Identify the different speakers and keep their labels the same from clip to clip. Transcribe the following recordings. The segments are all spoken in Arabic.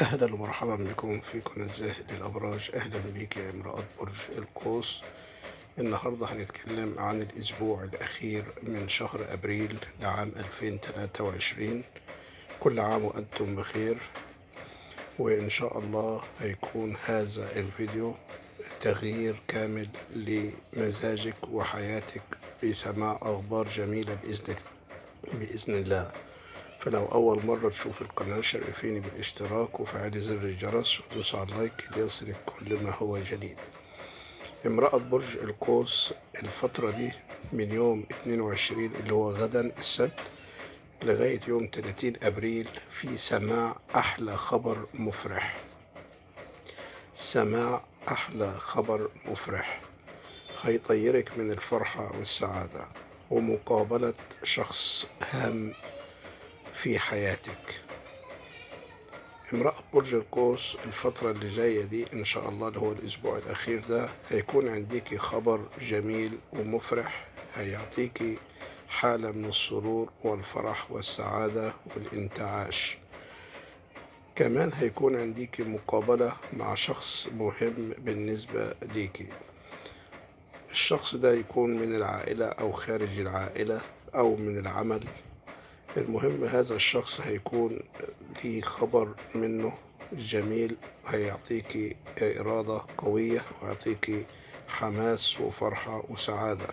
Speaker 1: أهلا ومرحبا بكم في قناة زاهد للأبراج. أهلا بيك يا امرأة برج القوس. النهاردة هنتكلم عن الأسبوع الأخير من شهر أبريل لعام 2023. كل عام وأنتم بخير، وإن شاء الله هيكون هذا الفيديو تغيير كامل لمزاجك وحياتك بسماع أخبار جميلة بإذن الله. فلو أول مرة تشوف القناة شرفيني بالاشتراك وفعل زر الجرس ودوس على اللايك ليصلك كل ما هو جديد. امرأة برج القوس الفترة دي من يوم 22 اللي هو غدا السبت لغاية يوم 30 أبريل في سماع أحلى خبر مفرح. سماع أحلى خبر مفرح هيطيرك من الفرحة والسعادة ومقابلة شخص هام في حياتك. امرأة برج القوس الفترة اللي جاية دي إن شاء الله اللي هو الأسبوع الأخير ده هيكون عنديكي خبر جميل ومفرح، هيعطيكي حالة من السرور والفرح والسعادة والانتعاش. كمان هيكون عنديكي مقابلة مع شخص مهم بالنسبة ليكي. الشخص ده يكون من العائلة أو خارج العائلة أو من العمل. المهم هذا الشخص هيكون ليه خبر منه جميل، هيعطيكي إرادة قوية ويعطيكي حماس وفرحة وسعادة.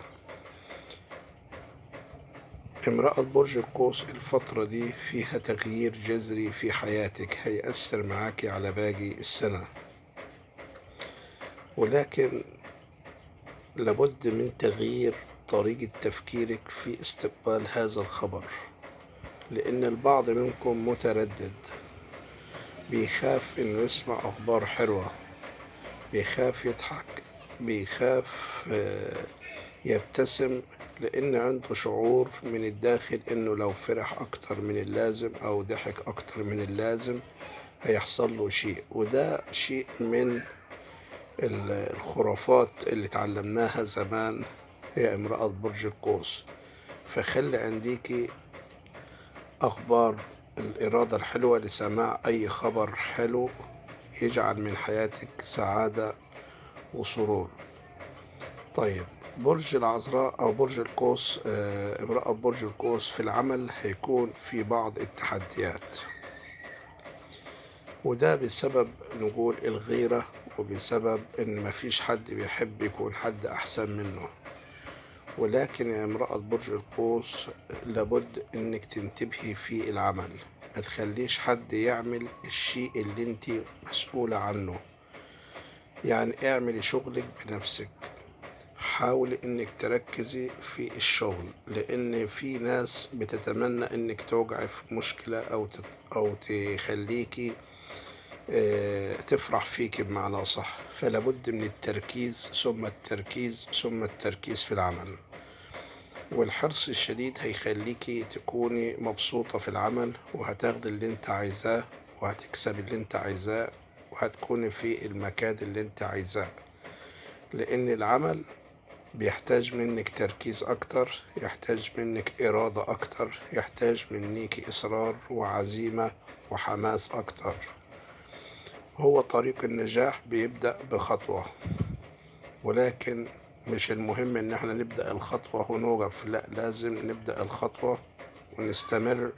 Speaker 1: امرأة برج القوس الفترة دي فيها تغيير جذري في حياتك هيأثر معاكي على باقي السنة، ولكن لابد من تغيير طريقة تفكيرك في استقبال هذا الخبر، لأن البعض منكم متردد، بيخاف إنه يسمع أخبار حلوة، بيخاف يضحك، بيخاف يبتسم، لأن عنده شعور من الداخل إنه لو فرح أكتر من اللازم أو ضحك أكتر من اللازم هيحصل له شيء. وده شيء من الخرافات اللي اتعلمناها زمان يا امرأة برج القوس. فخلي عنديكي أخبار الإرادة الحلوة لسماع أي خبر حلو يجعل من حياتك سعادة وسرور. طيب، برج العذراء أو برج القوس، امرأة برج القوس في العمل هيكون في بعض التحديات، وده بسبب نقول الغيرة وبسبب إن مفيش حد بيحب يكون حد أحسن منه. ولكن يا امرأة برج القوس لابد إنك تنتبهي في العمل، ما تخليش حد يعمل الشيء اللي انت مسؤولة عنه. يعني اعملي شغلك بنفسك، حاولي انك تركزي في الشغل، لان في ناس بتتمنى انك توقعي في مشكلة او تخليكي تفرح فيك بمعنى صح. فلابد من التركيز ثم التركيز ثم التركيز في العمل، والحرص الشديد هيخليكي تكوني مبسوطة في العمل، وهتاخدي اللي انت عايزاه وهتكسب اللي انت عايزاه وهتكوني في المكان اللي انت عايزاه. لان العمل بيحتاج منك تركيز أكتر، يحتاج منك إرادة أكتر، يحتاج منك إصرار وعزيمة وحماس أكتر. هو طريق النجاح بيبدأ بخطوة، ولكن مش المهم إن احنا نبدأ الخطوة ونوقف، لا، لازم نبدأ الخطوة ونستمر،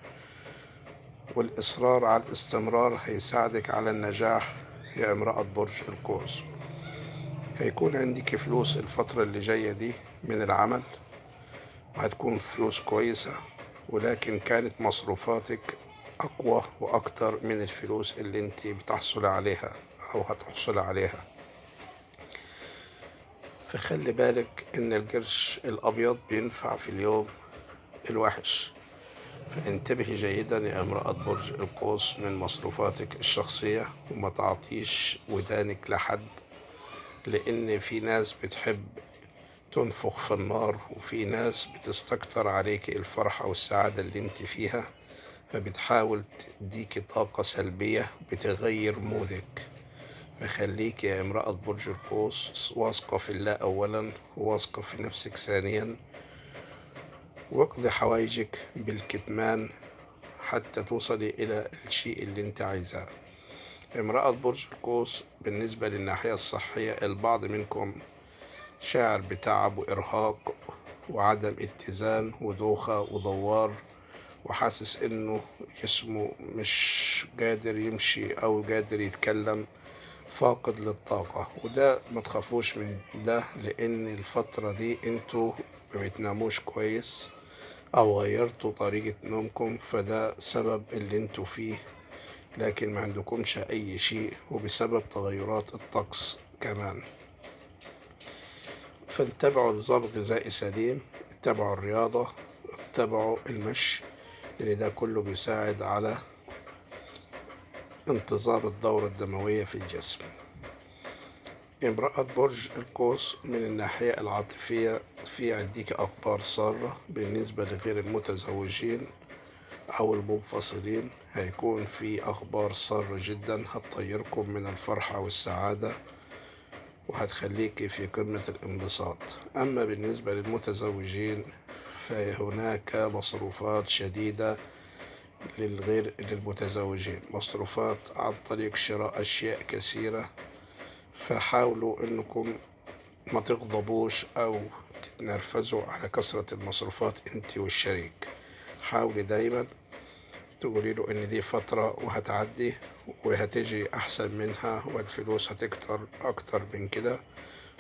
Speaker 1: والإصرار على الاستمرار هيساعدك على النجاح يا امرأة برج القوس. هيكون عندك فلوس الفترة اللي جاية دي من العمل، وهتكون فلوس كويسة، ولكن كانت مصروفاتك أقوى وأكتر من الفلوس اللي انت بتحصل عليها أو هتحصل عليها. فخلي بالك إن القرش الأبيض بينفع في اليوم الوحش، فانتبهي جيدا يا امرأة برج القوس من مصروفاتك الشخصية، وما تعطيش ودانك لحد، لأن في ناس بتحب تنفخ في النار، وفي ناس بتستكتر عليك الفرحة والسعادة اللي انت فيها، فبتحاول تديكي طاقة سلبية بتغير مودك. فخليك يا امرأة برج القوس واثقة في الله أولا، وواثقة في نفسك ثانيا، واقضي حوايجك بالكتمان حتى توصلي إلى الشيء اللي انت عايزاه. امرأة برج القوس، بالنسبة للناحية الصحية البعض منكم شاعر بتعب وإرهاق وعدم اتزان ودوخة ودوار، وحاسس إنه جسمه مش قادر يمشي أو قادر يتكلم، فاقد للطاقة. وده ما تخافوش من ده، لأن الفترة دي انتوا ما بتناموش كويس أو غيرتوا طريقة نومكم، فده سبب اللي انتوا فيه، لكن ما عندكمش أي شيء، وبسبب تغيرات الطقس كمان. فاتبعوا نظام غذائي سليم، اتبعوا الرياضة، اتبعوا المشي، لأن ده كله بيساعد على انتظام الدورة الدموية في الجسم. امرأة برج القوس، من الناحية العاطفية في عندك أخبار سارة بالنسبة لغير المتزوجين أو المنفصلين. هيكون في أخبار سارة جدا هتطيركم من الفرحة والسعادة وهتخليك في قمة الانبساط. أما بالنسبة للمتزوجين فهناك مصروفات شديدة للمتزوجين، مصروفات عن طريق شراء أشياء كثيرة، فحاولوا أنكم ما تغضبوش أو تتنرفزوا على كثرة المصروفات أنت والشريك. حاولي دايما تقولي له إن دي فترة وهتعدي وهتجي أحسن منها، والفلوس هتكتر أكتر من كده،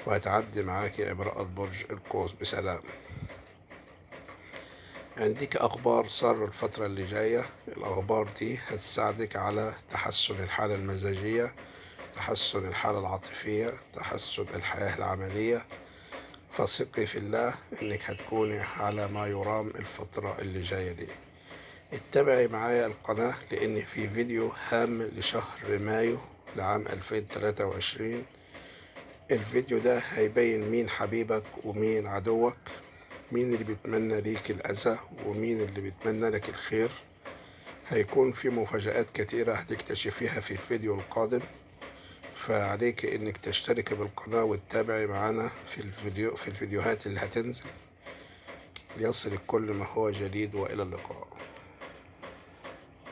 Speaker 1: وهتعدي معاك يا امرأة برج القوس بسلام. عندك أخبار سارة الفترة اللي جاية، الأخبار دي هتساعدك على تحسن الحالة المزاجية، تحسن الحالة العاطفية، تحسن الحياة العملية. فثقي في الله إنك هتكوني على ما يرام الفترة اللي جاية دي. اتبعي معايا القناة، لأن في فيديو هام لشهر مايو لعام 2023. الفيديو ده هيبين مين حبيبك ومين عدوك، مين اللي بيتمنى ليك الأذى ومين اللي بيتمنى لك الخير. هيكون في مفاجآت كتيرة هتكتشفيها في الفيديو القادم، فعليك انك تشترك بالقناة وتتابعي معنا في الفيديوهات اللي هتنزل ليصلك كل ما هو جديد. وإلى اللقاء.